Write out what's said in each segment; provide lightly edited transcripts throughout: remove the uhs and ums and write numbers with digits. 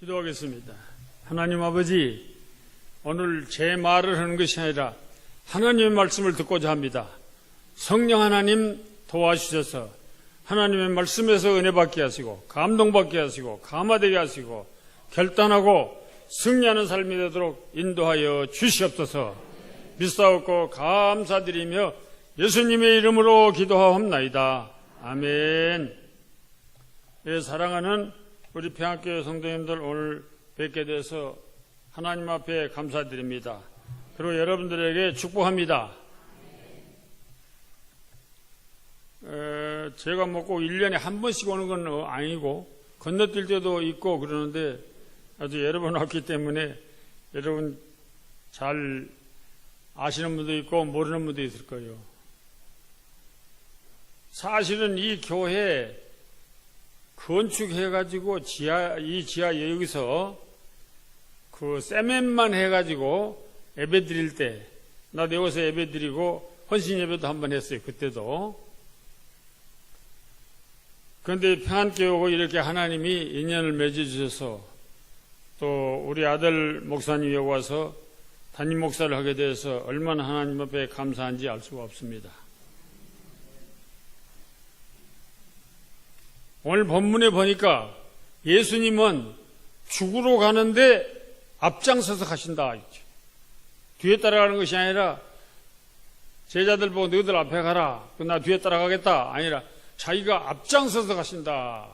기도하겠습니다. 하나님 아버지, 오늘 제 말을 하는 것이 아니라 하나님의 말씀을 듣고자 합니다. 성령 하나님 도와주셔서 하나님의 말씀에서 은혜 받게 하시고 감동받게 하시고 감화되게 하시고 결단하고 승리하는 삶이 되도록 인도하여 주시옵소서. 믿사옵고 감사드리며 예수님의 이름으로 기도하옵나이다. 아멘. 예, 사랑하는 우리 평화교회 성도님들, 오늘 뵙게 돼서 하나님 앞에 감사드립니다. 그리고 여러분들에게 축복합니다. 제가 뭐 꼭 1년에 한 번씩 오는 건 아니고 건너뛸 때도 있고 그러는데 아주 여러 번 왔기 때문에 여러분 잘 아시는 분도 있고 모르는 분도 있을 거예요. 사실은 이 교회 건축해가지고 이 지하 여기서 그 세멘만 해가지고 예배 드릴 때, 나도 여기서 예배 드리고 헌신 예배도 한번 했어요. 그때도. 그런데 평안교회하고 이렇게 하나님이 인연을 맺어주셔서 또 우리 아들 목사님이 여기 와서 담임 목사를 하게 돼서 얼마나 하나님 앞에 감사한지 알 수가 없습니다. 오늘 본문에 보니까 예수님은 죽으러 가는데 앞장서서 가신다. 뒤에 따라가는 것이 아니라 제자들 보고 너희들 앞에 가라. 나 뒤에 따라가겠다. 아니라 자기가 앞장서서 가신다.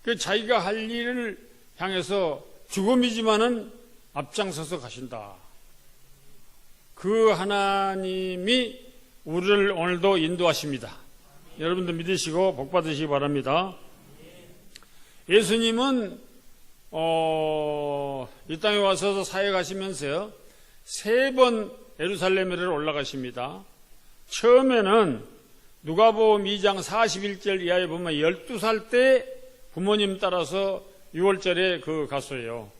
그 자기가 할 일을 향해서 죽음이지만은 앞장서서 가신다. 그 하나님이 우리를 오늘도 인도하십니다. 여러분도 믿으시고 복 받으시기 바랍니다. 예수님은 이 땅에 와서 사역하시면서 3번 예루살렘으로 올라가십니다. 처음에는 누가복음 2장 41절 이하에 보면 12살 때 부모님 따라서 6월절에 갔어요.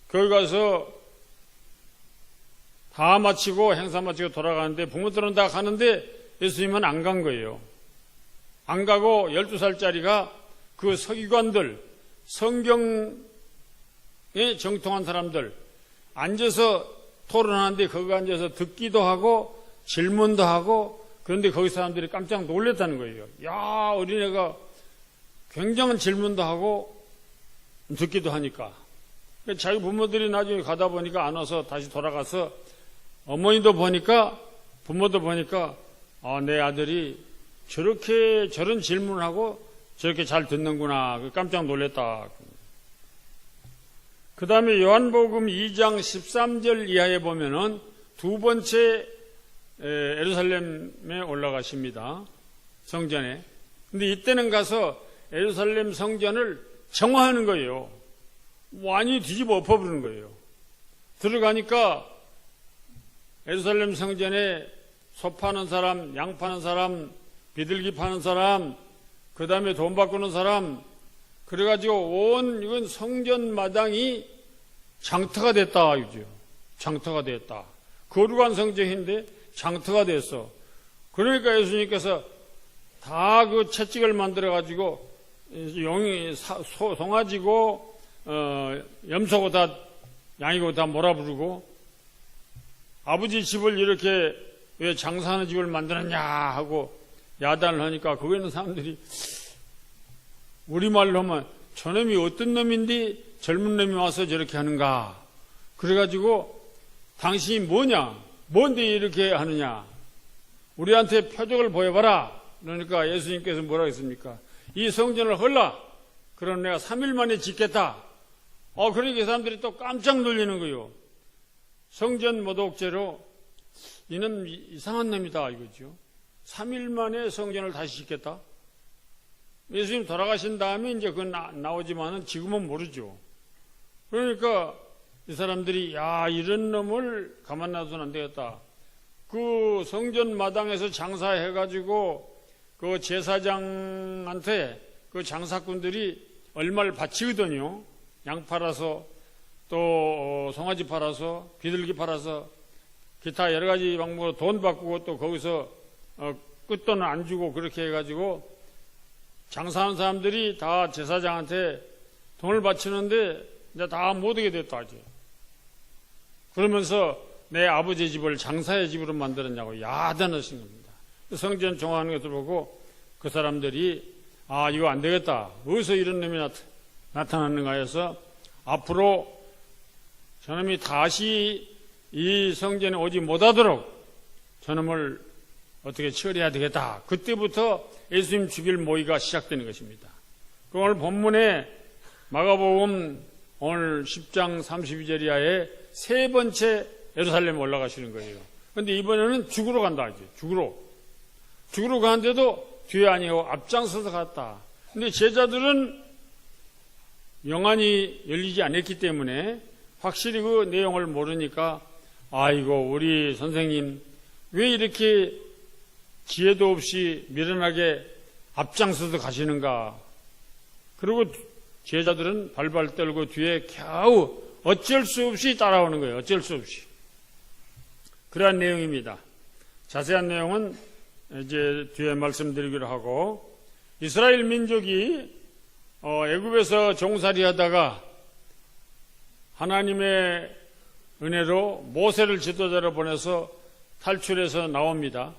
거기 가서 다 마치고 행사 마치고 돌아가는데 부모들은 다 가는데 예수님은 안 간 거예요. 안 가고 12살짜리가 그 서기관들, 성경에 정통한 사람들 앉아서 토론하는데 거기 앉아서 듣기도 하고 질문도 하고, 그런데 거기 사람들이 깜짝 놀랐다는 거예요. 야, 어린애가 굉장한 질문도 하고 듣기도 하니까. 자기 부모들이 나중에 가다 보니까 안 와서 다시 돌아가서 어머니도 보니까 부모도 보니까 내 아들이 저런 질문을 하고 저렇게 잘 듣는구나. 깜짝 놀랐다. 그 다음에 요한복음 2장 13절 이하에 보면은 2번째 예루살렘에 올라가십니다. 성전에. 근데 이때는 가서 예루살렘 성전을 정화하는 거예요. 완전히 뒤집어 엎어버리는 거예요. 들어가니까 예루살렘 성전에 소 파는 사람, 양 파는 사람, 비둘기 파는 사람, 그 다음에 돈 바꾸는 사람, 그래가지고 이건 성전 마당이 장터가 됐다, 이죠. 장터가 됐다. 거룩한 성전인데 장터가 됐어. 그러니까 예수님께서 다 그 채찍을 만들어가지고 송아지고 염소고 다 양이고 다 몰아부르고, 아버지 집을 이렇게 왜 장사하는 집을 만들었냐 하고 야단을 하니까 거기 있는 사람들이 우리말로 하면 저놈이 어떤 놈인데 젊은 놈이 와서 저렇게 하는가. 그래가지고 당신이 뭐냐, 뭔데 이렇게 하느냐, 우리한테 표적을 보여봐라. 그러니까 예수님께서 뭐라고 했습니까? 이 성전을 헐라. 그럼 내가 3일 만에 짓겠다. 그러니까 이 사람들이 또 깜짝 놀리는 거예요. 성전 모독죄로 이는 이상한 놈이다 이거죠. 3일 만에 성전을 다시 짓겠다. 예수님 돌아가신 다음에 이제 그건 나오지만은 지금은 모르죠. 그러니까 이 사람들이 이런 놈을 가만 놔두면 안 되겠다. 그 성전 마당에서 장사해가지고 그 제사장한테 그 장사꾼들이 얼마를 바치거든요. 양 팔아서 또 송아지 팔아서 비둘기 팔아서 기타 여러 가지 방법으로 돈 바꾸고 또 거기서 끝돈 안 주고 그렇게 해가지고 장사하는 사람들이 다 제사장한테 돈을 바치는데 이제 다 못 오게 됐다 하지. 그러면서 내 아버지 집을 장사의 집으로 만들었냐고 야단하신 겁니다. 성전 종하는 것을 보고 그 사람들이 이거 안 되겠다. 어디서 이런 놈이 나타났는가 해서 앞으로 저놈이 다시 이 성전에 오지 못하도록 저놈을 어떻게 처리해야 되겠다. 그때부터 예수님 죽일 모의가 시작되는 것입니다. 오늘 본문에 마가복음 오늘 10장 32절 이하에 세 번째 예루살렘에 올라가시는 거예요. 그런데 이번에는 죽으러 간다 이제. 죽으러 가는데도 뒤에 아니고 앞장서서 갔다. 근데 제자들은 영안이 열리지 않았기 때문에 확실히 그 내용을 모르니까 아이고 우리 선생님 왜 이렇게 지혜도 없이 미련하게 앞장서서 가시는가. 그리고 제자들은 발발 떨고 뒤에 겨우 어쩔 수 없이 따라오는 거예요. 어쩔 수 없이. 그러한 내용입니다. 자세한 내용은 이제 뒤에 말씀드리기로 하고, 이스라엘 민족이 애굽에서 종살이 하다가 하나님의 은혜로 모세를 지도자로 보내서 탈출해서 나옵니다.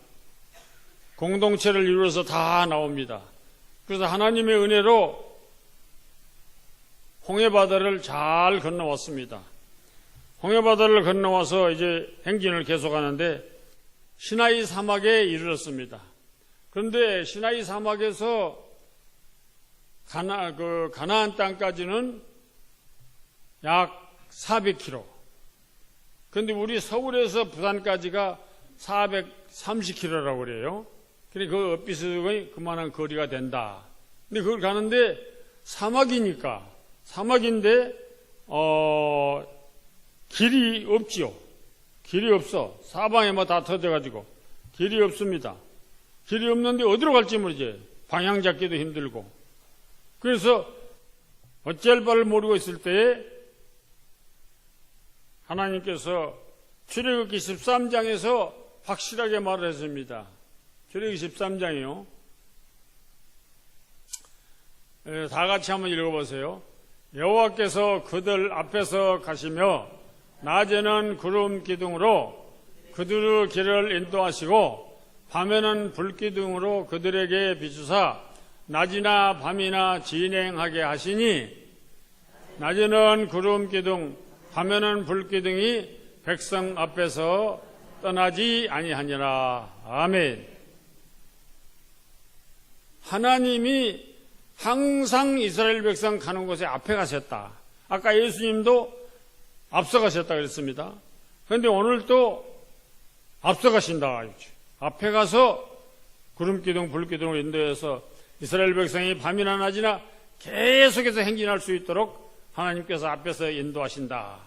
공동체를 이루어서 다 나옵니다. 그래서 하나님의 은혜로 홍해바다를 잘 건너왔습니다. 홍해바다를 건너와서 이제 행진을 계속하는데 시나이 사막에 이르렀습니다. 그런데 시나이 사막에서 가나안 땅까지는 약 400km. 그런데 우리 서울에서 부산까지가 430km라고 그래요. 그러니까 그 엇비스의 그만한 거리가 된다. 근데 그걸 가는데 사막인데 길이 없지요. 길이 없어. 사방에 다 터져가지고 길이 없습니다. 길이 없는데 어디로 갈지 모르지. 방향 잡기도 힘들고. 그래서 어찌할 바를 모르고 있을 때에 하나님께서 출애굽기 13장에서 확실하게 말을 했습니다. 출애굽기 13장이요. 다 같이 한번 읽어보세요. 여호와께서 그들 앞에서 가시며 낮에는 구름 기둥으로 그들의 길을 인도하시고 밤에는 불기둥으로 그들에게 비추사 낮이나 밤이나 진행하게 하시니 낮에는 구름 기둥 밤에는 불기둥이 백성 앞에서 떠나지 아니하니라. 아멘. 하나님이 항상 이스라엘 백성 가는 곳에 앞에 가셨다. 아까 예수님도 앞서 가셨다 그랬습니다. 그런데 오늘 또 앞서 가신다. 앞에 가서 구름기둥 불기둥을 인도해서 이스라엘 백성이 밤이나 낮이나 계속해서 행진할 수 있도록 하나님께서 앞에서 인도하신다.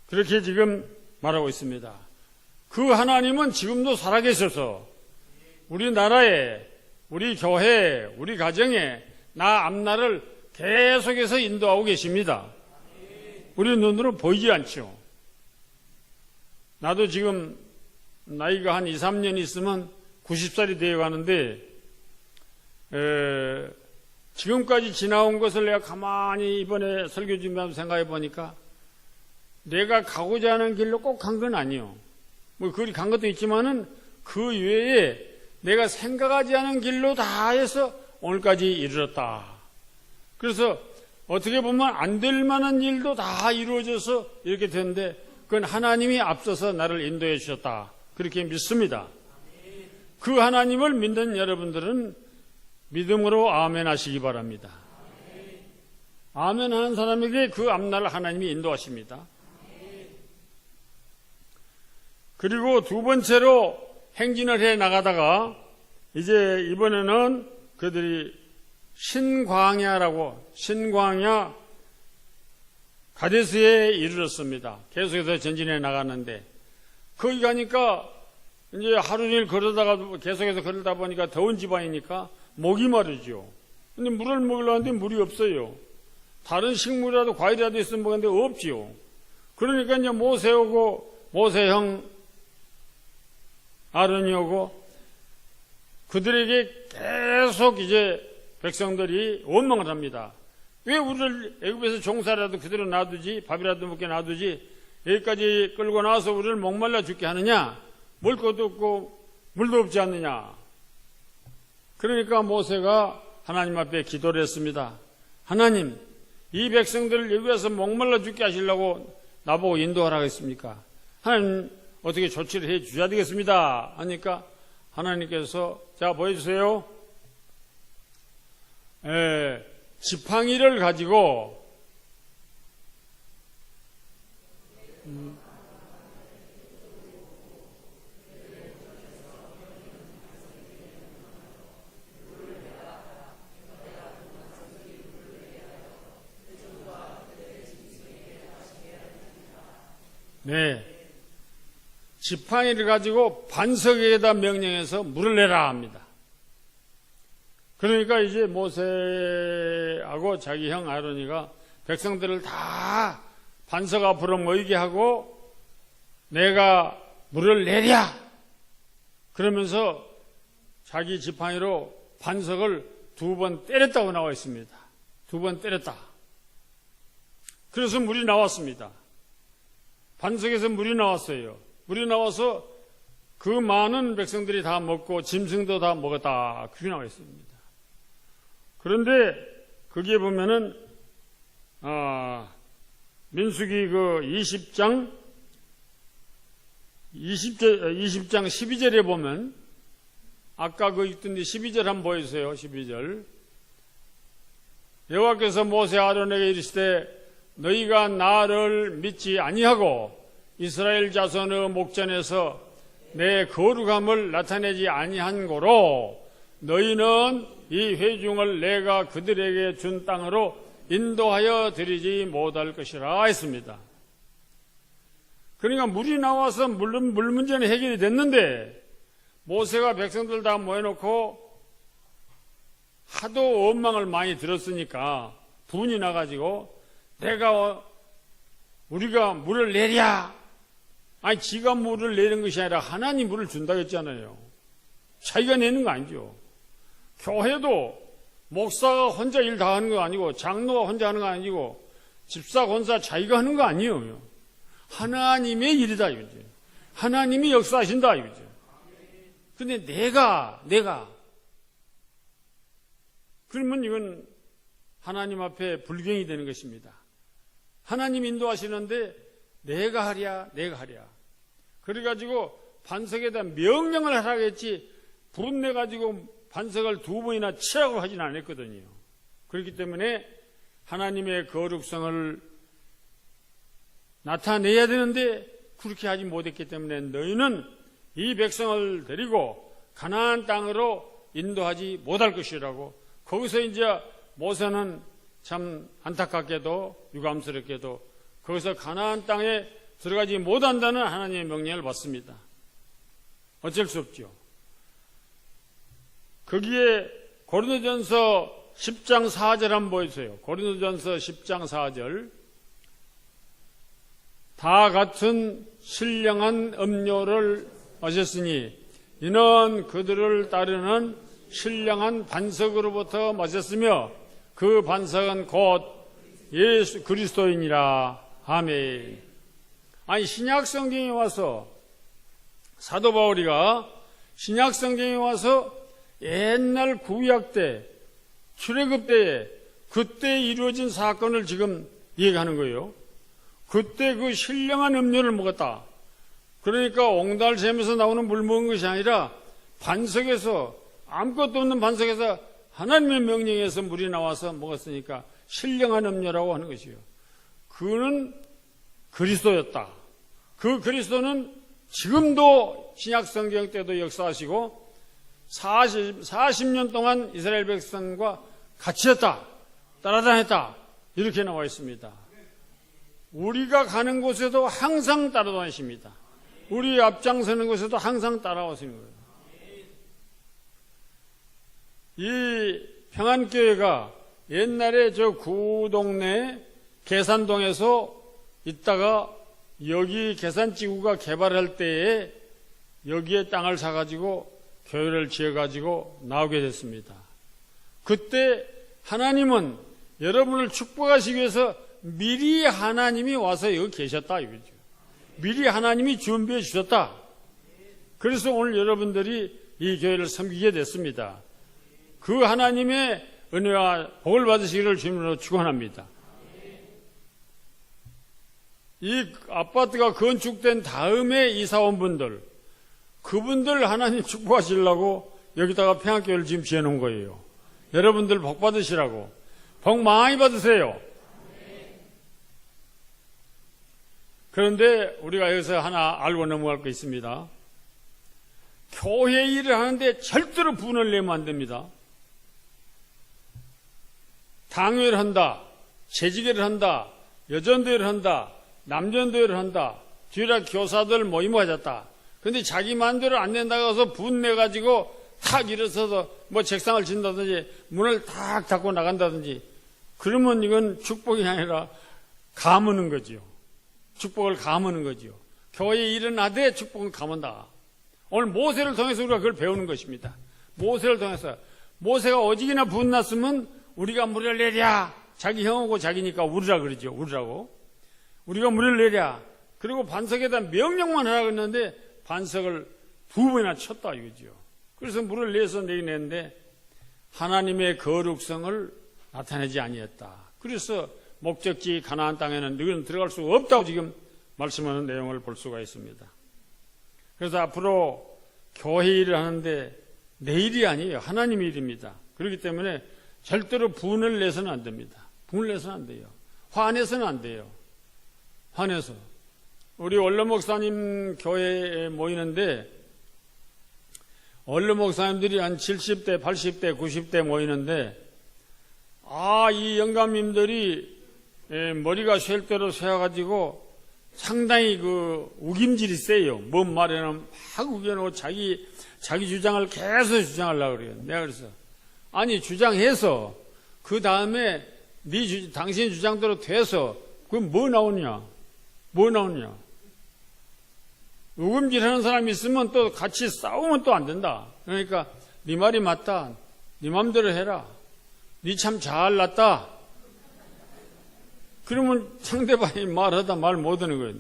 그렇게 지금 말하고 있습니다. 그 하나님은 지금도 살아계셔서 우리 나라에, 우리 교회에, 우리 가정에 나 앞날을 계속해서 인도하고 계십니다. 우리 눈으로 보이지 않죠. 나도 지금 나이가 한 2, 3년 있으면 90살이 되어 가는데 지금까지 지나온 것을 내가 가만히 이번에 설교 준비하면서 생각해 보니까 내가 가고자 하는 길로 꼭 간 건 아니요. 뭐 그리 간 것도 있지만은 그 외에 내가 생각하지 않은 길로 다 해서 오늘까지 이르렀다. 그래서 어떻게 보면 안 될 만한 일도 다 이루어져서 이렇게 됐는데 그건 하나님이 앞서서 나를 인도해 주셨다. 그렇게 믿습니다. 그 하나님을 믿는 여러분들은 믿음으로 아멘 하시기 바랍니다. 아멘 하는 사람에게 그 앞날을 하나님이 인도하십니다. 그리고 두 번째로 행진을 해 나가다가 이제 이번에는 그들이 신광야 가데스에 이르렀습니다. 계속해서 전진해 나갔는데 거기 가니까 이제 하루 종일 계속해서 걸어다 보니까 더운 지방이니까 목이 마르죠. 근데 물을 먹으려 하는데 물이 없어요. 다른 식물이라도 과일이라도 있으면 먹는데 없지요. 그러니까 이제 모세 오고 모세 형 아론이 오고 그들에게 계속 이제 백성들이 원망을 합니다. 왜 우리를 애굽에서 종살이라도 그대로 놔두지, 밥이라도 먹게 놔두지, 여기까지 끌고 나와서 우리를 목말라 죽게 하느냐? 먹을 것도 없고 물도 없지 않느냐? 그러니까 모세가 하나님 앞에 기도를 했습니다. 하나님, 이 백성들을 여기에서 목말라 죽게 하시려고 나보고 인도하라고 했습니까? 하나님, 어떻게 조치를 해 주셔야 되겠습니다. 하니까 하나님께서, 자, 보여주세요. 지팡이를 가지고 지팡이를 가지고 반석에다 명령해서 물을 내라 합니다. 그러니까 이제 모세하고 자기 형 아론이가 백성들을 다 반석 앞으로 모이게 하고 내가 물을 내랴 그러면서 자기 지팡이로 반석을 2번 때렸다고 나와 있습니다. 2번 때렸다. 그래서 물이 나왔습니다. 반석에서 물이 나왔어요. 물이 나와서 그 많은 백성들이 다 먹고 짐승도 다 먹었다. 그게 나와 있습니다. 그런데 거기에 보면은 민수기 그 20장 12절에 보면 아까 그 있던데 12절 한번 보여주세요. 12절. 여호와께서 모세 아론에게 이르시되 너희가 나를 믿지 아니하고 이스라엘 자손의 목전에서 내 거룩함을 나타내지 아니한 고로 너희는 이 회중을 내가 그들에게 준 땅으로 인도하여 드리지 못할 것이라 했습니다. 그러니까 물이 나와서 물 문제는 해결이 됐는데 모세가 백성들 다 모여놓고 하도 원망을 많이 들었으니까 분이 나가지고 우리가 물을 내랴. 아니 지가 물을 내는 것이 아니라 하나님 물을 준다고 했잖아요. 자기가 내는 거 아니죠. 교회도 목사가 혼자 일 다 하는 거 아니고 장로가 혼자 하는 거 아니고 집사 권사 자기가 하는 거 아니에요. 하나님의 일이다 이거죠. 하나님이 역사하신다 이거죠. 근데 내가 그러면 이건 하나님 앞에 불경이 되는 것입니다. 하나님 인도하시는데 내가 하랴. 그래가지고 반석에다 명령을 하라고 했지 분내가지고 반석을 2번이나 치라고 하진 않았거든요. 그렇기 때문에 하나님의 거룩성을 나타내야 되는데 그렇게 하지 못했기 때문에 너희는 이 백성을 데리고 가나안 땅으로 인도하지 못할 것이라고 거기서 이제 모세는 참 안타깝게도 유감스럽게도 거기서 가나안 땅에 들어가지 못한다는 하나님의 명령을 받습니다. 어쩔 수 없죠. 거기에 고린도전서 10장 4절 한번 보여주세요. 고린도전서 10장 4절. 다 같은 신령한 음료를 마셨으니 이는 그들을 따르는 신령한 반석으로부터 마셨으며 그 반석은 곧 예수 그리스도이니라. 아멘. 아니 신약 성경에 와서 사도 바울이가 신약 성경에 와서 옛날 구약 때 출애굽 때에 그때 이루어진 사건을 지금 얘기하는 거예요. 그때 그 신령한 음료를 먹었다. 그러니까 옹달샘에서 나오는 물 먹은 것이 아니라 반석에서 아무것도 없는 반석에서 하나님의 명령에서 물이 나와서 먹었으니까 신령한 음료라고 하는 것이요. 그는 그리스도였다. 그 그리스도는 지금도 신약 성경 때도 역사하시고 40년 동안 이스라엘 백성과 같이 했다. 따라다녔다. 이렇게 나와 있습니다. 우리가 가는 곳에도 항상 따라다니십니다. 우리 앞장서는 곳에도 항상 따라오시는 거예요. 이 평안교회가 옛날에 저 구동네 계산동에서 있다가 여기 계산지구가 개발할 때에 여기에 땅을 사가지고 교회를 지어가지고 나오게 됐습니다. 그때 하나님은 여러분을 축복하시기 위해서 미리 하나님이 와서 여기 계셨다 이거죠. 미리 하나님이 준비해 주셨다. 그래서 오늘 여러분들이 이 교회를 섬기게 됐습니다. 그 하나님의 은혜와 복을 받으시기를 주님으로 축원합니다. 이 아파트가 건축된 다음에 이사 온 분들, 그분들 하나님 축복하시려고 여기다가 평화교회를 지금 지어놓은 거예요. 여러분들 복 받으시라고. 복 많이 받으세요. 그런데 우리가 여기서 하나 알고 넘어갈 거 있습니다. 교회 일을 하는데 절대로 분을 내면 안 됩니다. 당회를 한다, 재직회를 한다, 여전대회를 한다, 남전대회를 한다, 주일학 교사들 모임을 가졌다. 근데 자기 마음대로 안 된다고 분 내가지고 탁 일어서서 뭐 책상을 진다든지 문을 탁 닫고 나간다든지, 그러면 이건 축복이 아니라 가무는 거지요. 축복을 가무는 거지요. 교회에 일어나되 축복은 가문다. 오늘 모세를 통해서 우리가 그걸 배우는 것입니다. 모세를 통해서. 모세가 오직이나 분났으면 우리가 물을 내랴. 자기 형하고 자기니까 우리라 그러죠. 우리라고. 우리가 물을 내랴. 그리고 반석에다 명령만 하라고 했는데 반석을 2번이나 쳤다 이거죠. 그래서 물을 내서 내기냈는데 하나님의 거룩성을 나타내지 아니했다. 그래서 목적지 가나안 땅에는 너희는 들어갈 수가 없다고 지금 말씀하는 내용을 볼 수가 있습니다. 그래서 앞으로 교회 일을 하는데 내 일이 아니에요. 하나님의 일입니다. 그렇기 때문에 절대로 분을 내서는 안 됩니다. 분을 내서는 안 돼요. 화내서는 안 돼요. 화내서. 우리 원로 목사님 교회에 모이는데 원로 목사님들이 한 70대, 80대, 90대 모이는데 이 영감님들이 머리가 쉴 대로 세워가지고 상당히 그 우김질이 세요. 뭔 말에는 막 우겨놓고 자기 주장을 계속 주장하려고 그래요. 내가 그래서 아니 주장해서 그 다음에 당신 주장대로 돼서 그럼 뭐 나오냐? 뭐 나오냐? 우금질하는 사람이 있으면 또 같이 싸우면 또 안 된다. 그러니까 네 말이 맞다. 네 맘대로 해라. 네 참 잘났다. 그러면 상대방이 말하다 말 못하는 거예요.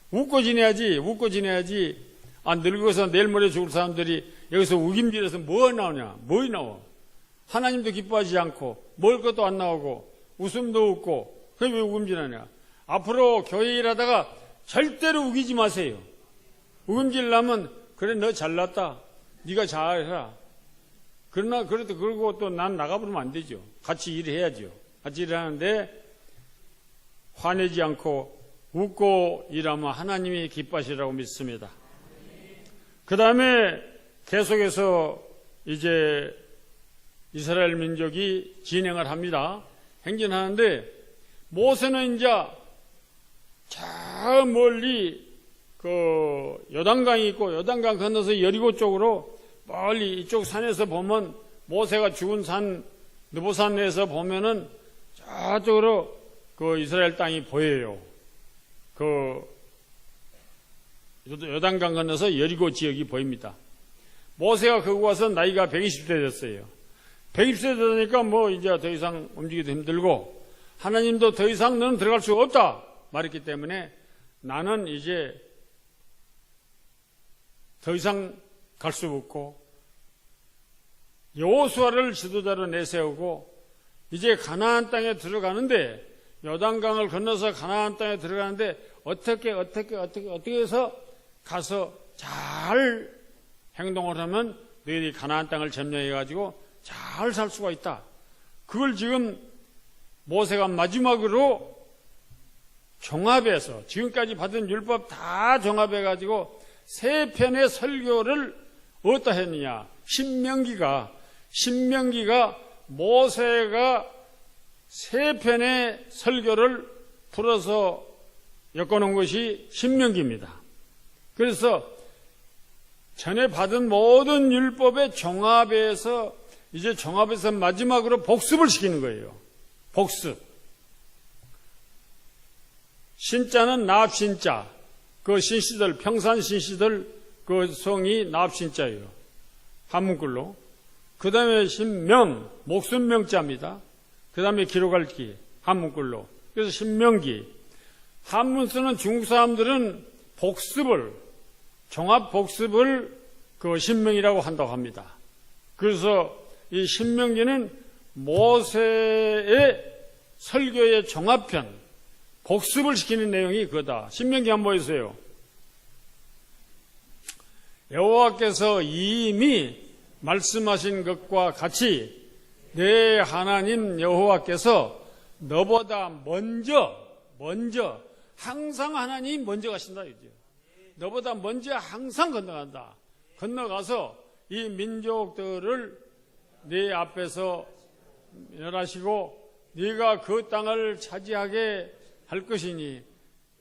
웃고 지내야지. 웃고 지내야지. 늙어서 내일 모레 죽을 사람들이 여기서 우김질해서 뭐 나오냐? 뭐 나와? 하나님도 기뻐하지 않고 먹을 것도 안 나오고 웃음도 없고 그게 왜 우김질하냐? 앞으로 교회 일하다가 절대로 우기지 마세요. 우김질 나면 그래 너 잘났다. 네가 잘해라. 그러나 그래도 그러고 또 난 나가버리면 안 되죠. 같이 일해야죠. 같이 일하는데 화내지 않고 웃고 일하면 하나님이 기뻐하시라고 믿습니다. 그 다음에 계속해서 이제 이스라엘 민족이 진행을 합니다. 행진하는데 모세는 이제 저 멀리 그 요단강이 있고 요단강 건너서 여리고 쪽으로 멀리 이쪽 산에서 보면 모세가 죽은 산 느보산에서 보면은 저쪽으로 그 이스라엘 땅이 보여요. 그 요단강 건너서 여리고 지역이 보입니다. 모세가 거기 와서 나이가 120세 됐어요. 120세 되니까 뭐 이제 더 이상 움직이기도 힘들고 하나님도 더 이상 너는 들어갈 수가 없다 말했기 때문에 나는 이제 더 이상 갈 수 없고 여호수아를 지도자로 내세우고 이제 가나안 땅에 들어가는데 요단강을 건너서 가나안 땅에 들어가는데 어떻게 해서 가서 잘 행동을 하면 너희들이 가나안 땅을 점령해 가지고 잘 살 수가 있다. 그걸 지금 모세가 마지막으로 종합해서 지금까지 받은 율법 다 종합해 가지고 세 편의 설교를 어디다 했느냐? 신명기가 모세가 세 편의 설교를 풀어서 엮어놓은 것이 신명기입니다. 그래서 전에 받은 모든 율법의 종합에서 이제 종합해서 마지막으로 복습을 시키는 거예요. 복습. 신자는 납신자. 그 신씨들, 평산 신씨들 그 성이 납신자예요. 한문글로. 그 다음에 신명, 목숨명자입니다. 그 다음에 기록할 기, 한문글로. 그래서 신명기. 한문 쓰는 중국 사람들은 복습을, 종합 복습을 그 신명이라고 한다고 합니다. 그래서 이 신명기는 모세의 설교의 종합편, 복습을 시키는 내용이 그거다. 신명기 한번 보세요. 여호와께서 이미 말씀하신 것과 같이 내 하나님 여호와께서 너보다 먼저 항상 하나님이 먼저 가신다 이거죠. 너보다 먼저 항상 건너간다. 건너가서 이 민족들을 네 앞에서 멸하시고 네가 그 땅을 차지하게 할 것이니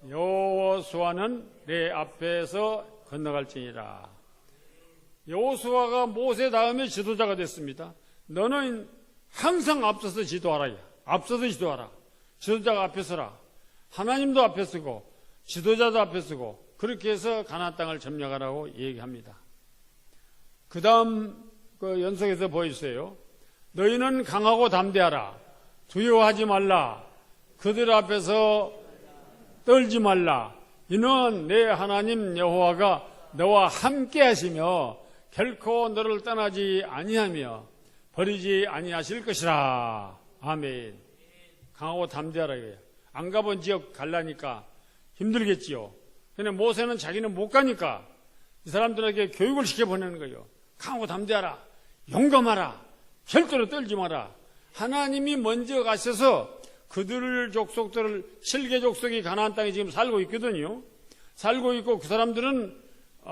여호수아는 내 앞에서 건너갈지니라. 여호수아가 모세 다음에 지도자가 됐습니다. 너는 항상 앞서서 지도하라. 앞서서 지도하라. 지도자가 앞에 서라. 하나님도 앞에 서고 지도자도 앞에 서고 그렇게 해서 가나안 땅을 점령하라고 얘기합니다. 그 다음 그 연속해서 보여주세요. 너희는 강하고 담대하라. 두려워하지 말라. 그들 앞에서 떨지 말라. 이는 내 하나님 여호와가 너와 함께 하시며 결코 너를 떠나지 아니하며 버리지 아니하실 것이라. 아멘. 강하고 담대하라 이거예요. 안 가본 지역 갈라니까 힘들겠지요. 근데 모세는 자기는 못 가니까 이 사람들에게 교육을 시켜보내는 거예요. 강하고 담대하라. 용감하라. 절대로 떨지 마라. 하나님이 먼저 가셔서 그들 족속들을 7개 족속이 가나안 땅에 지금 살고 있거든요. 살고 있고 그 사람들은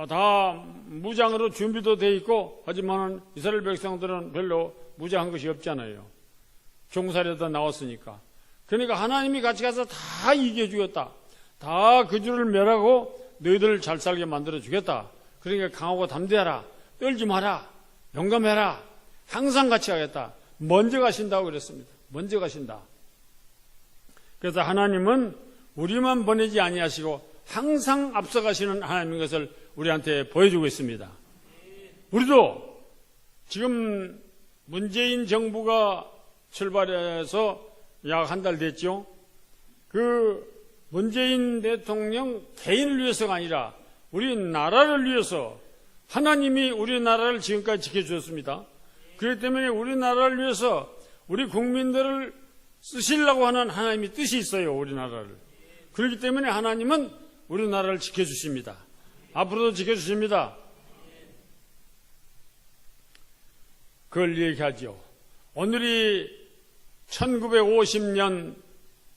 다 무장으로 준비도 돼 있고 하지만 이스라엘 백성들은 별로 무장한 것이 없잖아요. 종살이도 나왔으니까. 그러니까 하나님이 같이 가서 다 이겨주겠다. 다 그 줄을 멸하고 너희들을 잘 살게 만들어주겠다. 그러니까 강하고 담대하라. 떨지 마라. 용감해라. 항상 같이 가겠다. 먼저 가신다고 그랬습니다. 먼저 가신다. 그래서 하나님은 우리만 보내지 아니하시고 항상 앞서가시는 하나님인 것을 우리한테 보여주고 있습니다. 우리도 지금 문재인 정부가 출발해서 약 한 달 됐죠. 그 문재인 대통령 개인을 위해서가 아니라 우리 나라를 위해서 하나님이 우리나라를 지금까지 지켜주셨습니다. 그렇기 때문에 우리나라를 위해서 우리 국민들을 쓰시려고 하는 하나님의 뜻이 있어요. 우리나라를. 그렇기 때문에 하나님은 우리나라를 지켜주십니다. 앞으로도 지켜주십니다. 그걸 얘기하죠. 오늘이 1950년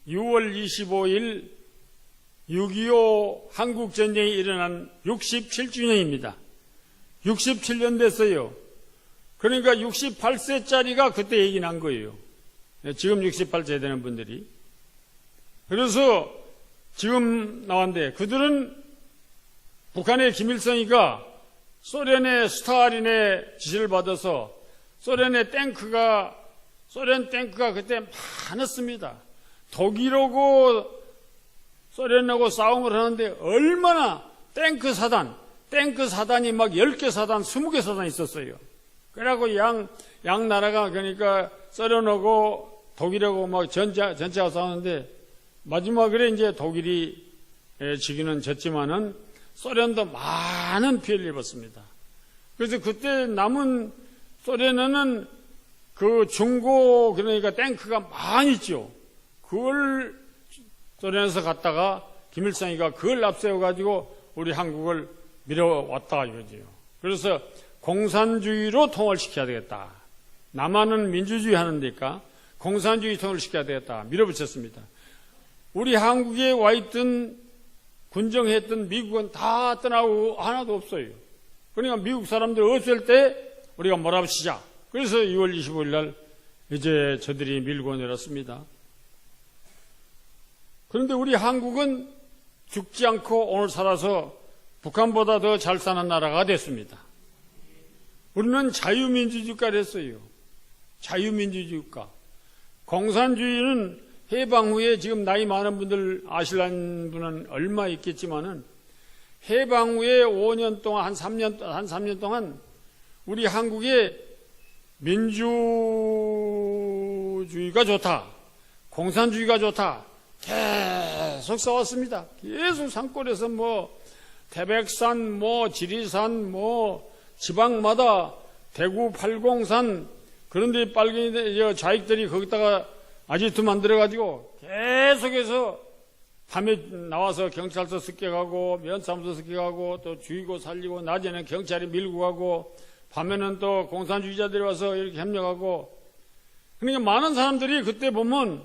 6월 25일 6.25 한국전쟁이 일어난 67주년입니다. 67년 됐어요. 그러니까 68세짜리가 그때 얘기 난 거예요. 지금 68세 되는 분들이. 그래서 지금 나왔는데 그들은 북한의 김일성이가 소련의 스탈린의 지시를 받아서 소련 탱크가 그때 많았습니다. 독일하고 소련하고 싸움을 하는데 얼마나 탱크 사단이 막 10개 사단, 20개 사단 있었어요. 그래갖고 양 나라가 그러니까 소련하고 독일하고 막 전체가 싸우는데 마지막에 이제 독일이 지기는 졌지만은 소련도 많은 피해를 입었습니다. 그래서 그때 남은 소련에는 그 중고 그러니까 탱크가 많이 있죠. 그걸 소련에서 갔다가 김일성이가 그걸 앞세워가지고 우리 한국을 밀어왔다 이거지요. 그래서 공산주의로 통을 시켜야 되겠다. 남한은 민주주의 하는 데니까 공산주의 통을 시켜야 되겠다. 밀어붙였습니다. 우리 한국에 와 있던 군정했던 미국은 다 떠나고 하나도 없어요. 그러니까 미국 사람들 없을 때 우리가 몰아붙이자. 그래서 2월 25일 날 이제 저들이 밀고 내렸습니다. 그런데 우리 한국은 죽지 않고 오늘 살아서 북한보다 더 잘 사는 나라가 됐습니다. 우리는 자유민주주의가 됐어요. 자유민주주의 국가. 공산주의는 해방 후에 지금 나이 많은 분들 아실라는 분은 얼마 있겠지만은 해방 후에 5년 동안 한 3년 동안 우리 한국에 민주주의가 민주주의가 좋다, 공산주의가 좋다 계속 싸웠습니다. 계속 산골에서 뭐 태백산, 뭐 지리산, 뭐 지방마다 대구 팔공산 그런데 빨갱이 좌익들이 거기다가 아지트 만들어가지고 계속해서 밤에 나와서 경찰서 습격하고 면사무소 습격하고 또 죽이고 살리고 낮에는 경찰이 밀고 가고 밤에는 또 공산주의자들이 와서 이렇게 협력하고 그러니까 많은 사람들이 그때 보면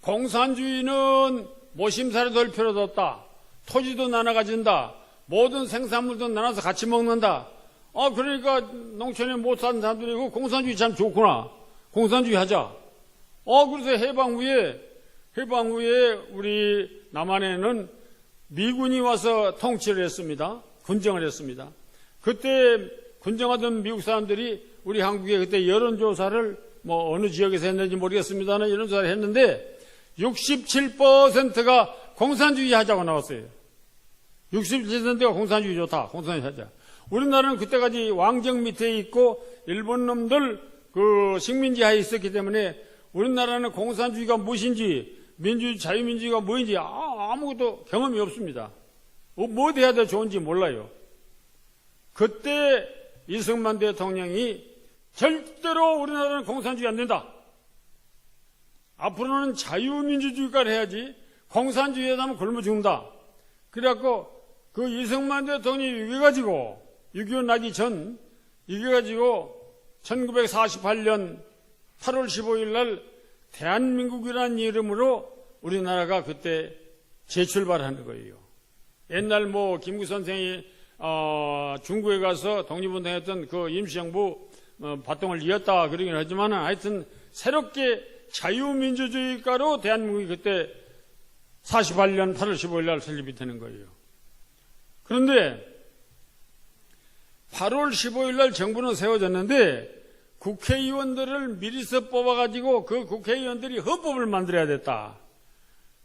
공산주의는 모심살이 될 필요도 없다. 토지도 나눠 가진다. 모든 생산물도 나눠서 같이 먹는다. 그러니까 농촌에 못 사는 사람들이 공산주의 참 좋구나. 공산주의 하자. 그래서 해방 후에 우리 남한에는 미군이 와서 통치를 했습니다. 군정을 했습니다. 그때 군정하던 미국 사람들이 우리 한국에 그때 여론조사를 뭐 어느 지역에서 했는지 모르겠습니다만 여론조사를 했는데 67%가 공산주의 하자고 나왔어요. 67%가 공산주의 좋다. 공산주의 하자. 우리나라는 그때까지 왕정 밑에 있고 일본 놈들 그 식민지 하에 있었기 때문에 우리나라는 공산주의가 무엇인지 민주주의, 자유민주주의가 뭐인지 아무것도 경험이 없습니다. 뭐 돼야 더 좋은지 몰라요. 그때 이승만 대통령이 절대로 우리나라는 공산주의 안 된다. 앞으로는 자유민주주의가를 해야지 공산주의에 하면 굶어 죽는다. 그래갖고 그 이승만 대통령이 이겨가지고 6.25 나기 전 이겨가지고 1948년 8월 15일 날 대한민국이라는 이름으로 우리나라가 그때 재출발하는 거예요. 옛날 뭐 김구 선생이 중국에 가서 독립운동했던 그 임시정부 발동을 이었다 그러긴 하지만 하여튼 새롭게 자유민주주의가로 대한민국이 그때 48년 8월 15일 날 설립이 되는 거예요. 그런데 8월 15일 날 정부는 세워졌는데 국회의원들을 미리서 뽑아가지고 그 국회의원들이 헌법을 만들어야 됐다.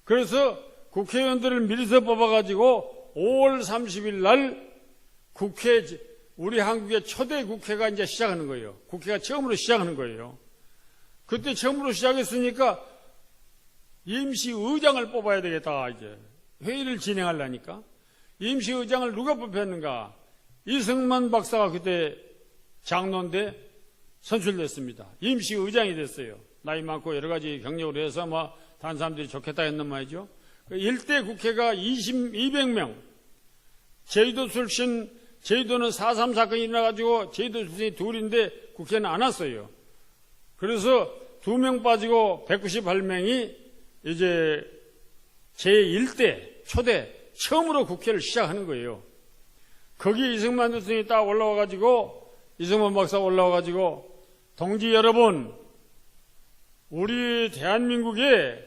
그래서 국회의원들을 미리서 뽑아가지고 5월 30일 날 우리 한국의 초대 국회가 이제 시작하는 거예요. 국회가 처음으로 시작하는 거예요. 그때 처음으로 시작했으니까 임시의장을 뽑아야 되겠다, 이제. 회의를 진행하려니까. 임시의장을 누가 뽑혔는가? 이승만 박사가 그때 장로인데 선출됐습니다. 임시의장이 됐어요. 나이 많고 여러 가지 경력으로 해서 다른 사람들이 좋겠다 했는 말이죠. 일대 국회가 200명. 제주도 출신, 제주도는 4.3 사건이 일어나가지고 제주도 출신이 둘인데 국회는 안 왔어요. 그래서 2명 빠지고 198명이 이제 제1대 초대 처음으로 국회를 시작하는 거예요. 거기 이승만 대통령이 딱 올라와가지고 이승만 박사 올라와가지고 동지 여러분, 우리 대한민국에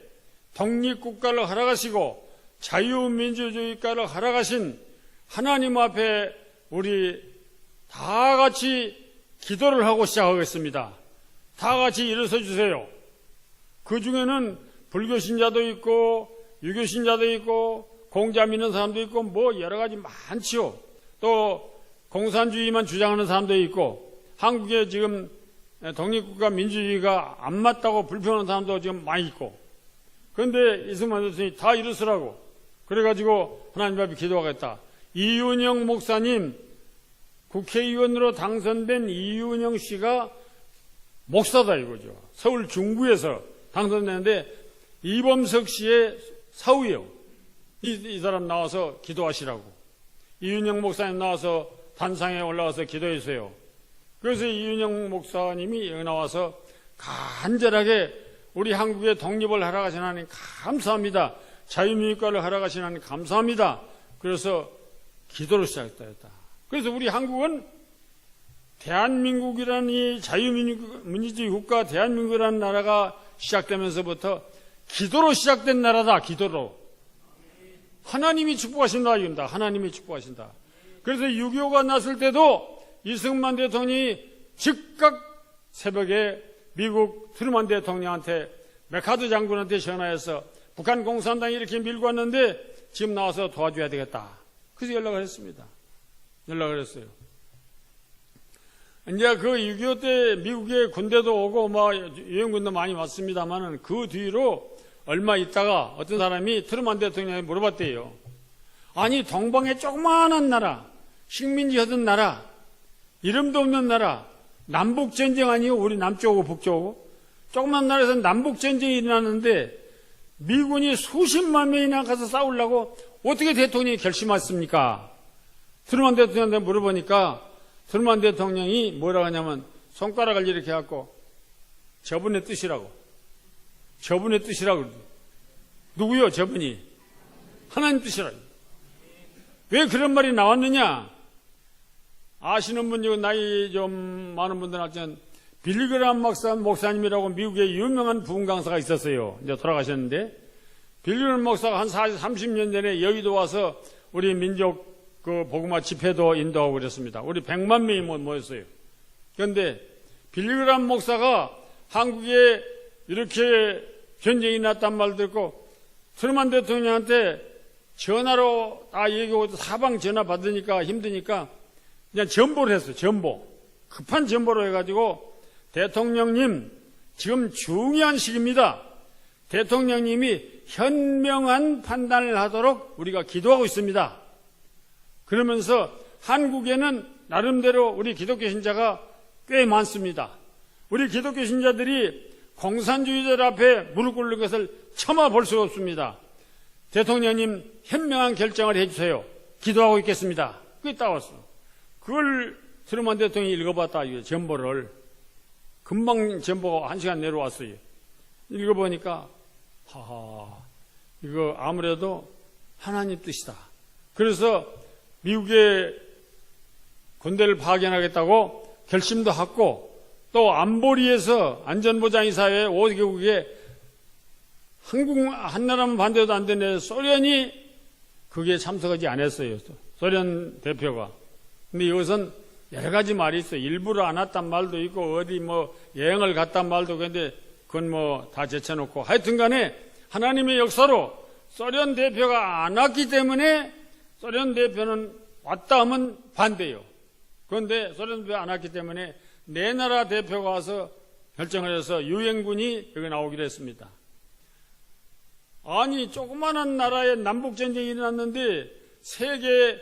독립국가를 허락하시고 자유민주주의가를 허락하신 하나님 앞에 우리 다 같이 기도를 하고 시작하겠습니다. 다 같이 일어서 주세요. 그 중에는 불교신자도 있고 유교신자도 있고 공자 믿는 사람도 있고 뭐 여러 가지 많지요. 또 공산주의만 주장하는 사람도 있고 한국에 지금 독립국가 민주주의가 안 맞다고 불평하는 사람도 지금 많이 있고 그런데 이승만 대통령이 다 일어서라고 그래가지고 하나님 앞에 기도하겠다. 이윤영 목사님 국회의원으로 당선된 이윤영 씨가 목사다 이거죠. 서울 중구에서 당선됐는데 이범석 씨의 사위예요. 이 사람 나와서 기도하시라고. 이윤영 목사님 나와서 단상에 올라와서 기도해 주세요. 그래서 이윤영 목사님이 여기 나와서 간절하게 우리 한국의 독립을 허락하신 하나님 감사합니다. 자유민주주의를 허락하신 하나님 감사합니다. 그래서 기도를 시작했다. 그래서 우리 한국은 대한민국이라는 이 자유민주주의 국가 대한민국이라는 나라가 시작되면서부터 기도로 시작된 나라다. 기도로. 하나님이 축복하신다. 이겁니다. 하나님이 축복하신다. 그래서 6.25가 났을 때도 이승만 대통령이 즉각 새벽에 미국 트루먼 대통령한테 맥카드 장군한테 전화해서 북한 공산당이 이렇게 밀고 왔는데 지금 나와서 도와줘야 되겠다. 그래서 연락을 했습니다. 연락을 했어요. 이제 그 6.25 때 미국의 군대도 오고 유엔군도 많이 왔습니다만은 그 뒤로 얼마 있다가 어떤 사람이 트루먼 대통령이 물어봤대요. 아니, 동방의 조그마한 나라, 식민지 하던 나라, 이름도 없는 나라, 남북전쟁 아니요? 우리 남쪽하고 북쪽하고. 조그만 나라에서 남북전쟁이 일어났는데 미군이 수십만 명이나 가서 싸우려고 어떻게 대통령이 결심했습니까? 트루먼 대통령한테 물어보니까 트루먼 대통령이 뭐라고 하냐면 손가락을 이렇게 해갖고 저분의 뜻이라고. 저분의 뜻이라고. 누구요? 저분이. 하나님 뜻이라고. 왜 그런 말이 나왔느냐? 아시는 분, 나이 좀 많은 분들 알지만 빌리그람 목사님이라고 미국의 유명한 부흥 강사가 있었어요. 이제 돌아가셨는데 빌리그람 목사가 한 30년 전에 여의도 와서 우리 민족 그 복음화 집회도 인도하고 그랬습니다. 우리 100만 명이 모였어요. 그런데 빌리그람 목사가 한국에 이렇게 전쟁이 났단 말 듣고 트루먼 대통령한테 전화로 다 얘기하고 사방 전화 받으니까 힘드니까 그냥 전보를 했어요. 전보. 급한 전보로 해가지고 대통령님, 지금 중요한 시기입니다. 대통령님이 현명한 판단을 하도록 우리가 기도하고 있습니다. 그러면서 한국에는 나름대로 우리 기독교 신자가 꽤 많습니다. 우리 기독교 신자들이 공산주의자들 앞에 무릎 꿇는 것을 차마 볼 수가 없습니다. 대통령님, 현명한 결정을 해주세요. 기도하고 있겠습니다. 그게 딱 왔어. 그걸 트루먼 대통령이 읽어봤다, 이거 전보를. 금방 전보가 1시간 내로 왔어요. 읽어보니까, 이거 아무래도 하나님 뜻이다. 그래서 미국의 군대를 파견하겠다고 결심도 하고, 또 안보리에서 안전보장이사회 5개국에 한 나라만 반대도 안 되네. 소련이 그게 참석하지 않았어요. 소련 대표가. 근데 이것은 여러 가지 말이 있어요. 일부러 안 왔단 말도 있고, 어디 여행을 갔단 말도, 근데 그건 다 제쳐놓고. 하여튼 간에 하나님의 역사로 소련 대표가 안 왔기 때문에 소련 대표는 왔다 하면 반대요. 그런데 소련 대표가 안 왔기 때문에 네 나라 대표가 와서 결정을 해서 유엔군이 여기 나오기로 했습니다. 아니, 조그마한 나라에 남북전쟁이 일어났는데 세계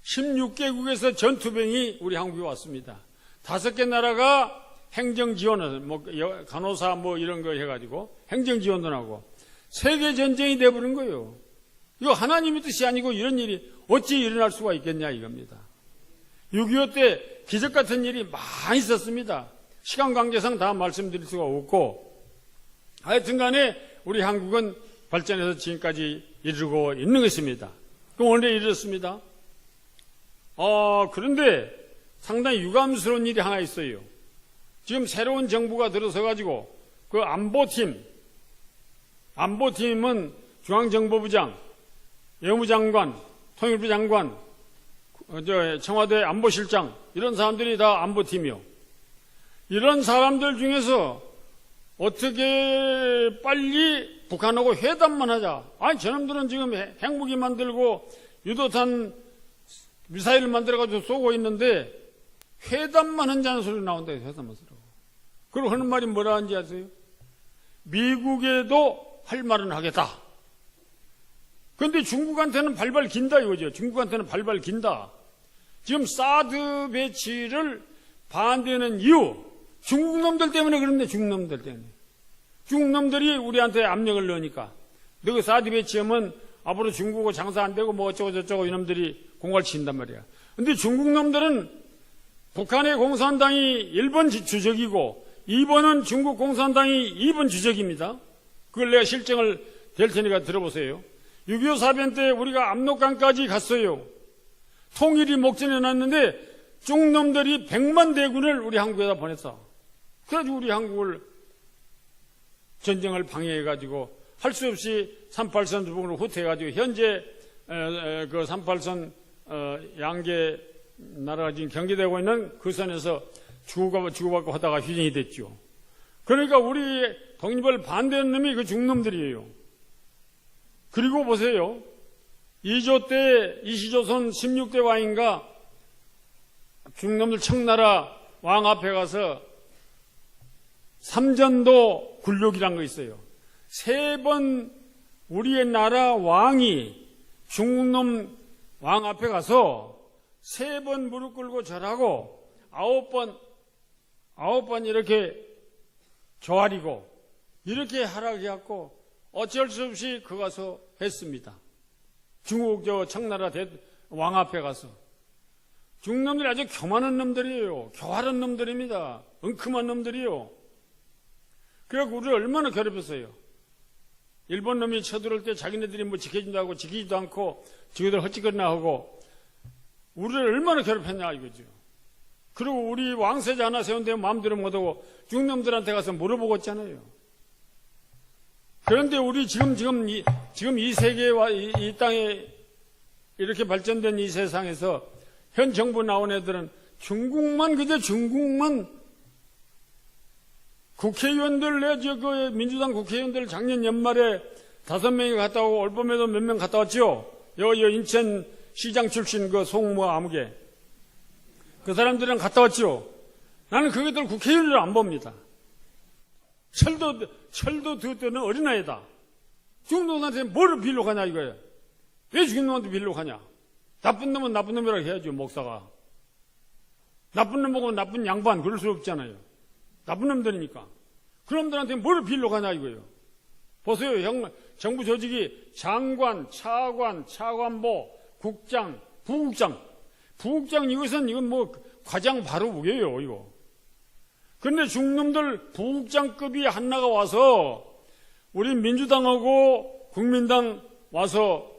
16개국에서 전투병이 우리 한국에 왔습니다. 5개 나라가 행정지원을, 간호사 이런 거 해가지고 행정지원도 하고 세계 전쟁이 돼버린 거예요. 이거 하나님의 뜻이 아니고 이런 일이 어찌 일어날 수가 있겠냐 이겁니다. 6.25 때 기적 같은 일이 많이 있었습니다. 시간 관계상 다 말씀드릴 수가 없고, 하여튼 간에 우리 한국은 발전해서 지금까지 이르고 있는 것입니다. 그럼 오늘 이르렀습니다. 그런데 상당히 유감스러운 일이 하나 있어요. 지금 새로운 정부가 들어서가지고 그 안보팀은 중앙정보부장, 외무장관, 통일부 장관, 청와대 안보실장, 이런 사람들이 다 안보팀이요. 이런 사람들 중에서 어떻게 빨리 북한하고 회담만 하자. 아니, 저놈들은 지금 핵무기 만들고 유도탄 미사일을 만들어가지고 쏘고 있는데 회담만 한다는 소리 나온다. 회담만 쓰라고. 그리고 하는 말이 뭐라 하는지 아세요? 미국에도 할 말은 하겠다. 그런데 중국한테는 발발 긴다 이거죠. 중국한테는 발발 긴다. 지금 사드 배치를 반대하는 이유, 중국 놈들 때문에 그런데, 중국 놈들 때문에. 중국 놈들이 우리한테 압력을 넣으니까. 너그 사드 배치하면 앞으로 중국하고 장사 안 되고 어쩌고 저쩌고 이놈들이 공갈 친단 말이야. 근데 중국 놈들은 북한의 공산당이 1번 주적이고 2번은 중국 공산당이 2번 주적입니다. 그걸 내가 실정을 될 테니까 들어보세요. 6.25 사변 때 우리가 압록강까지 갔어요. 통일이 목전에 놨는데 중국 놈들이 100만 대군을 우리 한국에다 보냈어. 그래가지고 우리 한국을 전쟁을 방해해가지고 할 수 없이 38선 부분으로 후퇴해가지고 현재 그 38선 양계 나라가 지금 경계되고 있는 그 선에서 주고받고 하다가 휴전이 됐죠. 그러니까 우리 독립을 반대하는 놈이 그 중놈들이에요. 그리고 보세요. 2조 때 이시조선 16대 왕인가 중놈들 청나라 왕 앞에 가서 삼전도 굴욕이란 거 있어요. 3번 우리의 나라 왕이 중국놈 왕 앞에 가서 3번 무릎 꿇고 절하고 9번 이렇게 조아리고 이렇게 하라고 해갖고 어쩔 수 없이 그 가서 했습니다. 중국 청나라 왕 앞에 가서. 중국놈들이 아주 교만한 놈들이에요. 교활한 놈들입니다. 엉큼한 놈들이요. 그래갖고 우리를 얼마나 괴롭혔어요. 일본 놈이 쳐들어올 때 자기네들이 뭐 지켜준다고 지키지도 않고 지그들 헛짓거리나 하고 우리를 얼마나 괴롭혔냐 이거죠. 그리고 우리 왕세자 하나 세운데 마음대로 못하고 중국놈들한테 가서 물어보고 있잖아요. 그런데 우리 지금 이 세계와 이 땅에 이렇게 발전된 이 세상에서 현 정부 나온 애들은 그저 중국만 국회의원들 그 민주당 국회의원들 작년 연말에 5명이 갔다 오고 올 봄에도 몇 명 갔다 왔죠. 여 인천 시장 출신 그 송모 아무개 그 사람들은 갔다 왔죠. 나는 그것들 국회의원을 안 봅니다. 철도 듣는 어린아이다. 중국놈한테 뭐를 빌로 가냐 이거예요. 왜 중국놈한테 빌로 가냐. 나쁜 놈은 나쁜 놈이라고 해야죠. 목사가. 나쁜 놈하고 나쁜 양반 그럴 수 없잖아요. 나쁜 놈들이니까. 그런 놈들한테 뭐를 빌로 가냐 이거예요. 보세요. 정부 조직이 장관, 차관, 차관보, 국장, 부국장. 부국장 이건 뭐 과장 바로 무게예요 이거. 그런데 중놈들 부국장급이 하나가 와서 우리 민주당하고 국민당 와서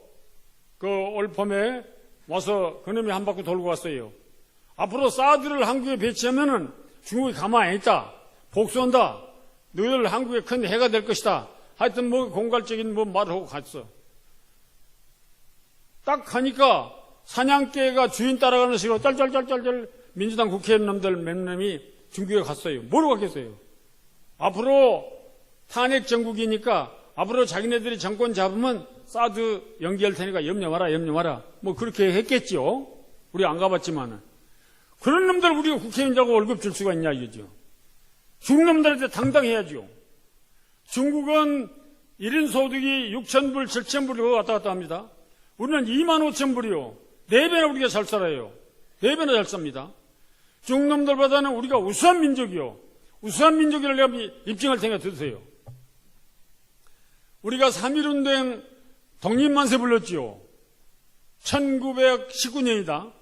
그 올 봄에 와서 그놈이 한 바퀴 돌고 왔어요. 앞으로 사드를 한국에 배치하면은 중국이 가만히 안 있다. 복수한다. 너희들 한국에 큰 해가 될 것이다. 하여튼 뭐 공갈적인 뭐 말을 하고 갔어. 딱 가니까 사냥개가 주인 따라가는 식으로 짤짤짤짤 민주당 국회의원들 몇 명이 중국에 갔어요. 뭐로 갔겠어요? 앞으로 탄핵 정국이니까 앞으로 자기네들이 정권 잡으면 사드 연기할 테니까 염려 마라. 뭐 그렇게 했겠죠. 우리 안 가봤지만은. 그런 놈들 우리가 국회의원이라고 월급 줄 수가 있냐 이거죠. 중국 놈들한테 당당해야죠. 중국은 1인 소득이 6,000불, 7,000불이 왔다 갔다 합니다. 우리는 25,000불이요. 4배나 우리가 잘 살아요. 4배나 잘 삽니다. 중국 놈들보다는 우리가 우수한 민족이요. 우수한 민족이라고 내가 입증할 테니까 들으세요. 우리가 3.1운동 독립만세 불렀지요. 1919년이다.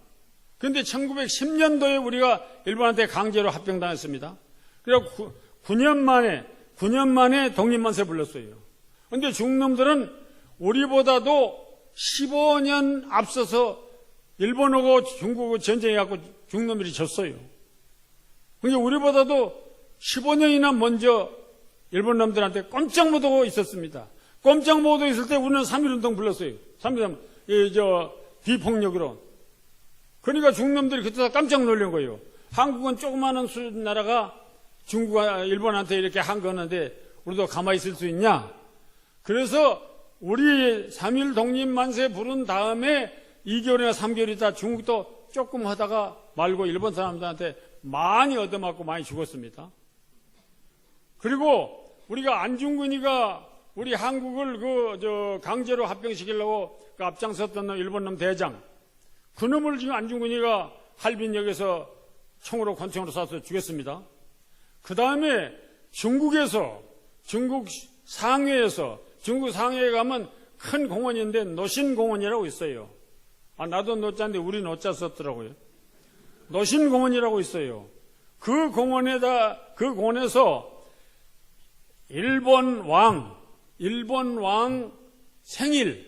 그런데 1910년도에 우리가 일본한테 강제로 합병당했습니다. 그래서 9년 만에 독립만세 불렀어요. 그런데 중국놈들은 우리보다도 15년 앞서서 일본하고 중국하고 전쟁해갖고 중국놈들이 졌어요. 그러니까 우리보다도 15년이나 먼저 일본 놈들한테 꼼짝 못하고 있었습니다. 꼼짝 못하고 있을 때 우리는 3.1운동 불렀어요. 3.1 비폭력으로. 그러니까 중국놈들이 그때 깜짝 놀란 거예요. 한국은 조그마한 나라가 일본한테 이렇게 한 거는데 우리도 가만히 있을 수 있냐? 그래서 우리 3.1 독립만세 부른 다음에 2개월이나 3개월 있다 중국도 조금 하다가 말고 일본 사람들한테 많이 얻어맞고 많이 죽었습니다. 그리고 우리가 안중근이가 우리 한국을 강제로 합병시키려고 앞장섰던 일본 놈 대장, 그 놈을 지금 안중근이가 할빈역에서 총으로 권총으로 쏴서 죽였습니다. 그 다음에 중국 상해에 가면 큰 공원인데 노신공원이라고 있어요. 나도 노자인데 우리 노자 썼더라고요. 노신공원이라고 있어요. 그 공원에서 일본 왕 생일을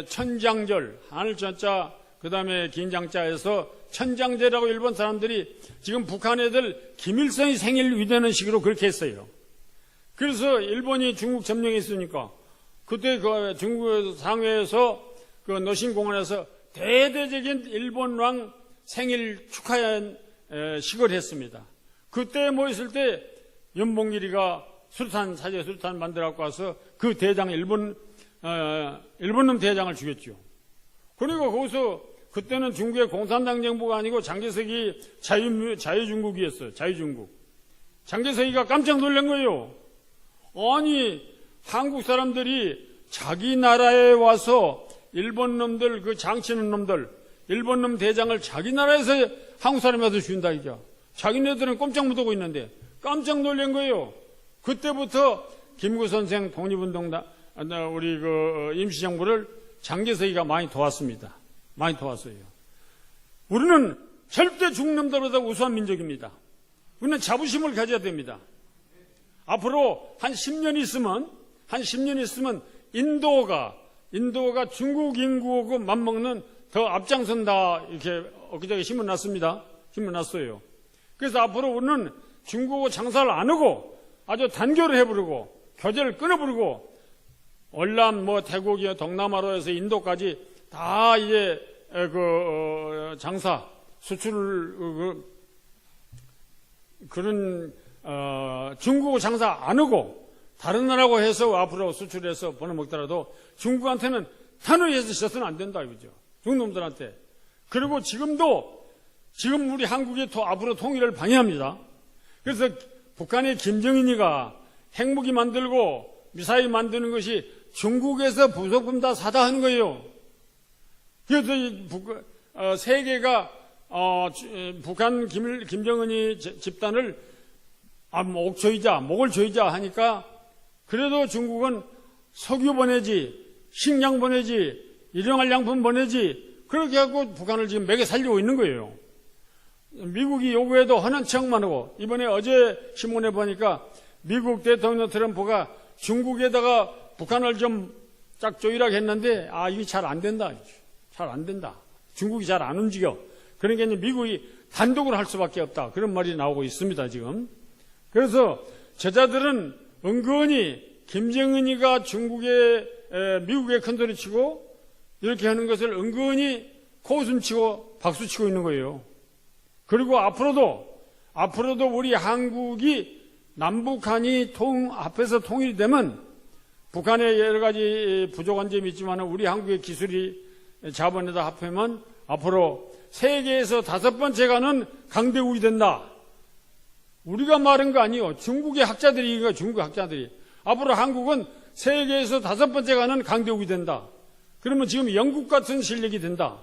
천장절, 하늘천자, 그 다음에 긴장자에서 천장제라고 일본 사람들이 지금 북한 애들 김일성이 생일 위대하는 식으로 그렇게 했어요. 그래서 일본이 중국 점령했으니까 그때 그 중국 상해에서 그 노신공원에서 대대적인 일본 왕 생일 축하한 식을 했습니다. 그때 모였을 때 연봉길이가 사제 수류탄 만들어 갖고 와서 그 대장 일본놈 대장을 죽였죠. 그리고 거기서 그때는 중국의 공산당 정부가 아니고 장개석이 자유중국이었어요. 자유중국. 장개석이가 깜짝 놀란 거예요. 아니, 한국 사람들이 자기 나라에 와서 일본 놈들, 그 장치는 놈들, 일본 놈 대장을 자기 나라에서 한국 사람이 와서 준다, 이게. 자기네들은 꼼짝 못하고 있는데 깜짝 놀란 거예요. 그때부터 김구 선생 독립운동단, 우리 임시정부를 장개석이가 많이 도왔습니다. 많이 도왔어요. 우리는 절대 중놈들보다 우수한 민족입니다. 우리는 자부심을 가져야 됩니다. 앞으로 한 10년 있으면 인도가 중국 인구하고 맞먹는 더 앞장선다, 이렇게 엊그저께 신문 났습니다. 신문 났어요. 그래서 앞으로 우리는 중국하고 장사를 안 하고 아주 단결을 해버리고 교제를 끊어버리고 월남, 태국이나 동남아로 해서 인도까지 다 이제 장사, 수출, 그런, 중국하고 장사 안 하고 다른 나라고 해서 앞으로 수출해서 벌어먹더라도 중국한테는 단호해서 져서는 안 된다, 이거죠. 중국놈들한테. 그리고 지금 우리 한국이 앞으로 통일을 방해합니다. 그래서 북한의 김정은이가 핵무기 만들고 미사일 만드는 것이 중국에서 부속품 다 사다 하는 거예요. 그래서 세계가 북한 김정은이 집단을 목을 조이자 하니까 그래도 중국은 석유 보내지, 식량 보내지, 일용할 양품 보내지, 그렇게 하고 북한을 지금 먹여 살리고 있는 거예요. 미국이 요구해도 하는 척만 하고, 이번에 어제 신문에 보니까 미국 대통령 트럼프가 중국에다가 북한을 좀 짝 조이라고 했는데, 이게 잘 안 된다. 잘 안 된다. 중국이 잘 안 움직여. 그러니까 이제 미국이 단독으로 할 수밖에 없다. 그런 말이 나오고 있습니다, 지금. 그래서 제자들은 은근히 김정은이가 미국에 큰소리 치고 이렇게 하는 것을 은근히 코웃음치고 박수치고 있는 거예요. 그리고 앞으로도 우리 한국이 남북한이 앞에서 통일이 되면 북한의 여러 가지 부족한 점이 있지만 우리 한국의 기술이 자본에다 합하면 앞으로 세계에서 5번째 가는 강대국이 된다. 우리가 말한 거 아니에요. 중국의 학자들이 이거 중국 학자들이. 앞으로 한국은 세계에서 5번째 가는 강대국이 된다. 그러면 지금 영국 같은 실력이 된다.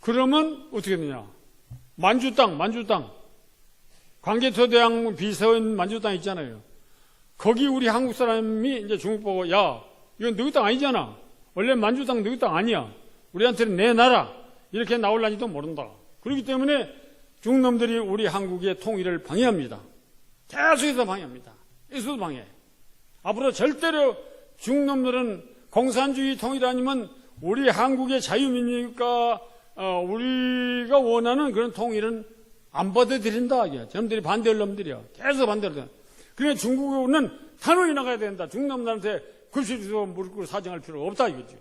그러면 어떻게 되냐? 만주 땅. 광개토대왕 비서인 만주 땅 있잖아요. 거기 우리 한국 사람이 이제 중국 보고, 야, 이건 너희 땅 아니잖아. 원래 만주 땅 너희 땅 아니야. 우리한테는 내놔라. 이렇게 나올라지도 모른다. 그렇기 때문에 중놈들이 우리 한국의 통일을 방해합니다. 계속해서 방해합니다. 계속 방해. 앞으로 절대로 중놈들은 공산주의 통일 아니면 우리 한국의 자유민주주의가 우리가 원하는 그런 통일은 안 받아들인다. 저놈들이 반대할 놈들이야. 계속 반대를 해. 그러니까 중국은 단호히 나가야 된다. 중남들한테 글씨도 무릎 꿇고 사정할 필요가 없다 이거죠.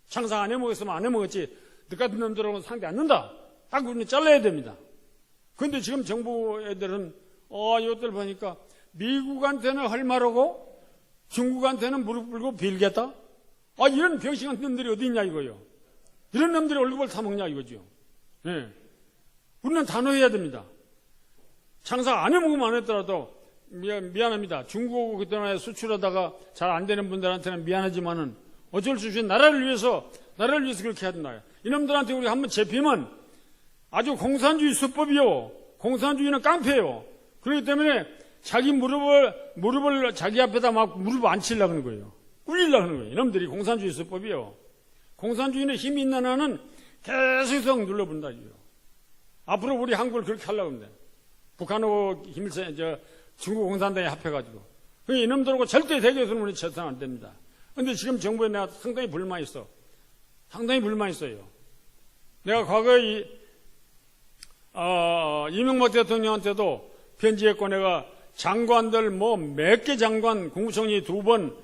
장사 안 해먹었으면 안 해먹었지. 너 같은 놈들하고는 상대 안 는다. 딱 우리는 잘라야 됩니다. 그런데 지금 정부 애들은 이것들 보니까 미국한테는 할 말하고 중국한테는 무릎 꿇고 빌겠다. 이런 병신한 놈들이 어디 있냐 이거요. 이런 놈들이 월급을 타먹냐 이거죠. 네. 우리는 단호해야 됩니다. 장사 안 해먹으면 안 했더라도 미안합니다. 중국하고 그동안에 수출하다가 잘 안 되는 분들한테는 미안하지만은 어쩔 수 없이 나라를 위해서 그렇게 해야 된다. 이놈들한테 우리 한번 잡히면 아주 공산주의 수법이요. 공산주의는 깡패요. 그렇기 때문에 자기 무릎을 자기 앞에다 막 무릎 안 치려고 하는 거예요. 꿀리려고 하는 거예요. 이놈들이 공산주의 수법이요. 공산주의는 힘이 있는 한은 계속 눌러본다. 앞으로 우리 한국을 그렇게 하려고 합니다. 북한하고 중국 공산당에 합해가지고. 그러니까 이놈들하고 절대 대결에서는 우리 쳐서는 안 됩니다. 그런데 지금 정부에 내가 상당히 불만이 있어. 상당히 불만이 있어요. 내가 과거에 이명박 대통령한테도 편지했고 내가 장관들 몇 개 장관 국무총리 2번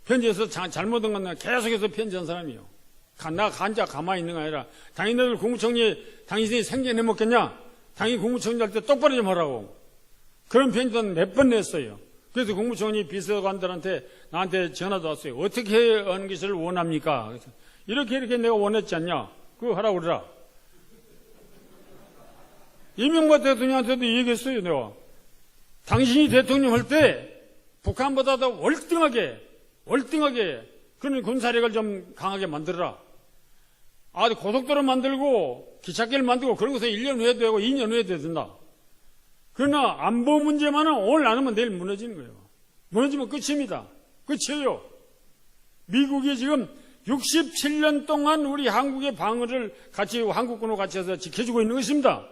편지해서 잘못한 건 내가 계속해서 편지한 사람이에요. 나 간자 가만히 있는 거 아니라 당신들 국무총리 당신이 생전해 먹겠냐? 당신 국무총리 할 때 똑바로 좀 하라고. 그런 편지도 몇 번 냈어요. 그래서 국무총리 비서관들한테 나한테 전화도 왔어요. 어떻게 하는 것을 원합니까? 그래서 이렇게 내가 원했지 않냐? 그거 하라고 그러라. 이명박 대통령한테도 얘기했어요, 내가. 당신이 대통령 할 때 북한보다 더 월등하게 그런 군사력을 좀 강하게 만들어라. 고속도로 만들고 기찻길 만들고 그런 것은 1년 후에도 되고 2년 후에도 된다. 그러나 안보 문제만은 오늘 안 하면 내일 무너지는 거예요. 무너지면 끝입니다. 끝이에요. 미국이 지금 67년 동안 우리 한국의 방어를 같이 한국군과 같이 해서 지켜주고 있는 것입니다.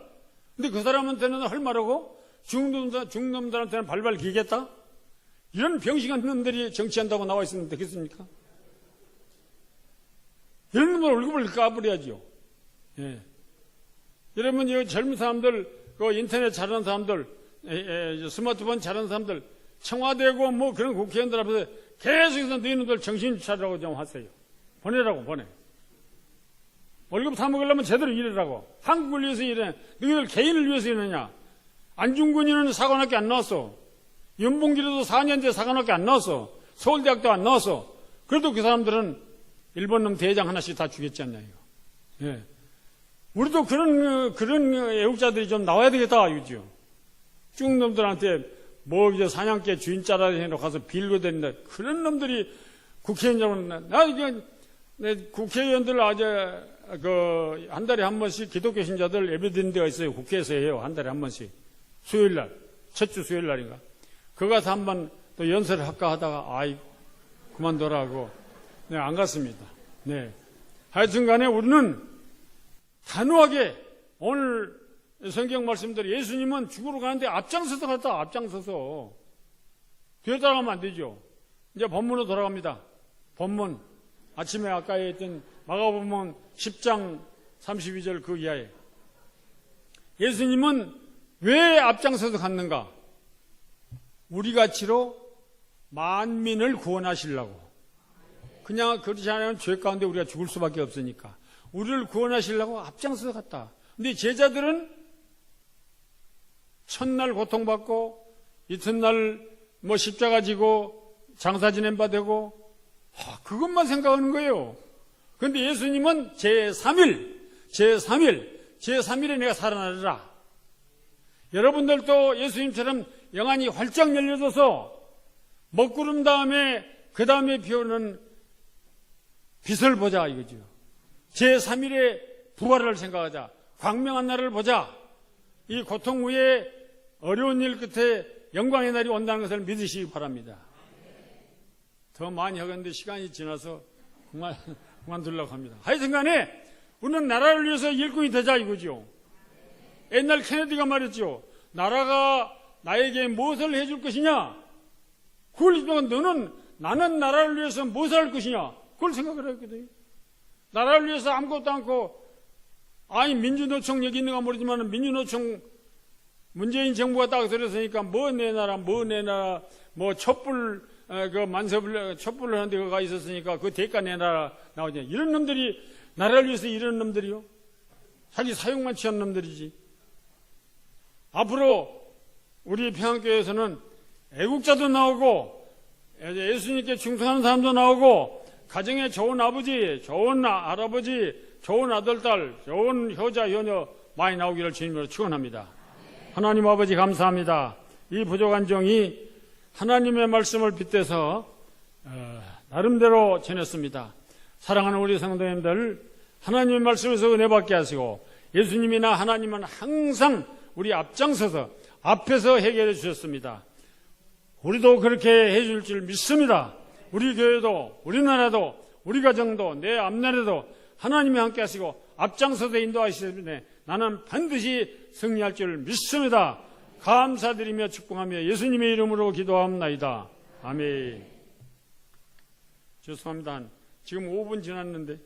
근데 그 사람한테는 할 말하고 중놈들한테는 발발 기겠다? 이런 병신한 놈들이 정치한다고 나와 있으면 되겠습니까? 이런 놈들 얼굴을 까버려야죠. 예. 여러분, 이 젊은 사람들, 그 인터넷 잘하는 사람들, 스마트폰 잘하는 사람들, 청와대고 뭐 그런 국회의원들 앞에서 계속해서 너희들 정신 차리라고 좀 하세요. 보내라고, 보내. 월급 타먹으려면 제대로 일하라고. 한국을 위해서 일해. 너희들 개인을 위해서 일하느냐. 안중근이는 사관학교 안 나왔어. 연봉기로도 4년째 사관학교 안 나왔어. 서울대학도 안 나왔어. 그래도 그 사람들은 일본 놈 대장 하나씩 다 죽였지 않냐, 이거. 예. 우리도 그런 애국자들이 좀 나와야 되겠다, 이거죠. 쭉 놈들한테 뭐 이제 사냥개 주인 짜라리 해놓고 가서 빌고 다닌다. 그런 놈들이 국회의원이라고. 내 국회의원들 한 달에 한 번씩 기독교 신자들 예배 드리는 데가 있어요. 국회에서 해요. 한 달에 한 번씩. 수요일 날. 첫 주 수요일 날인가. 그거 가서 한 번 또 연설을 할까 하다가, 아이고, 그만둬라 하고, 네, 안 갔습니다. 네. 하여튼 간에 우리는 단호하게 오늘 성경 말씀대로 예수님은 죽으러 가는데 앞장서서 갔다, 앞장서서. 뒤에 따라가면 안 되죠. 이제 본문으로 돌아갑니다. 본문. 아침에 아까 했던 마가복음 10장 32절 그 이하에. 예수님은 왜 앞장서서 갔는가? 우리 가치로 만민을 구원하시려고. 그냥 그렇지 않으면 죄 가운데 우리가 죽을 수밖에 없으니까. 우리를 구원하시려고 앞장서서 갔다. 근데 제자들은 첫날 고통받고 이튿날 뭐 십자가 지고 장사 지낸 바 되고 그것만 생각하는 거예요. 그런데 예수님은 제3일에 내가 살아나리라. 여러분들도 예수님처럼 영안이 활짝 열려져서 먹구름 다음에 그 다음에 비오는 빛을 보자 이거죠. 제3일의 부활을 생각하자. 광명한 날을 보자. 이 고통 후에 어려운 일 끝에 영광의 날이 온다는 것을 믿으시기 바랍니다. 더 많이 하겠는데 시간이 지나서 그만두려고 합니다. 하여튼 간에 우리는 나라를 위해서 일꾼이 되자 이거죠. 옛날 케네디가 말했죠. 나라가 나에게 무엇을 해줄 것이냐? 그걸 너는 나는 나라를 위해서 무엇을 할 것이냐? 그걸 생각을 했거든요. 나라를 위해서 아무것도 않고 민주노총 여기 있는가 모르지만 민주노총 문재인 정부가 딱 들었으니까 뭐 내 나라 뭐 촛불 촛불을 하는데 그가 있었으니까 그 대가 내놔라 나오냐. 이런 놈들이 나라를 위해서 이런 놈들이요. 자기 사용만 취한 놈들이지. 앞으로 우리 평안교회에서는 애국자도 나오고 예수님께 충성하는 사람도 나오고 가정에 좋은 아버지, 좋은 할아버지, 좋은 아들, 딸, 좋은 효자, 효녀 많이 나오기를 주님으로 축원합니다. 하나님 아버지 감사합니다. 이 부족한 종이 하나님의 말씀을 빗대서 나름대로 전했습니다. 사랑하는 우리 성도님들, 하나님의 말씀에서 은혜 받게 하시고 예수님이나 하나님은 항상 우리 앞장서서 앞에서 해결해 주셨습니다. 우리도 그렇게 해줄 줄 믿습니다. 우리 교회도 우리나라도 우리 가정도 내 앞날에도 하나님이 함께 하시고 앞장서서 인도하시기 때문에 나는 반드시 승리할 줄 믿습니다. 감사드리며 축복하며 예수님의 이름으로 기도합나이다. 아멘. 죄송합니다. 지금 5분 지났는데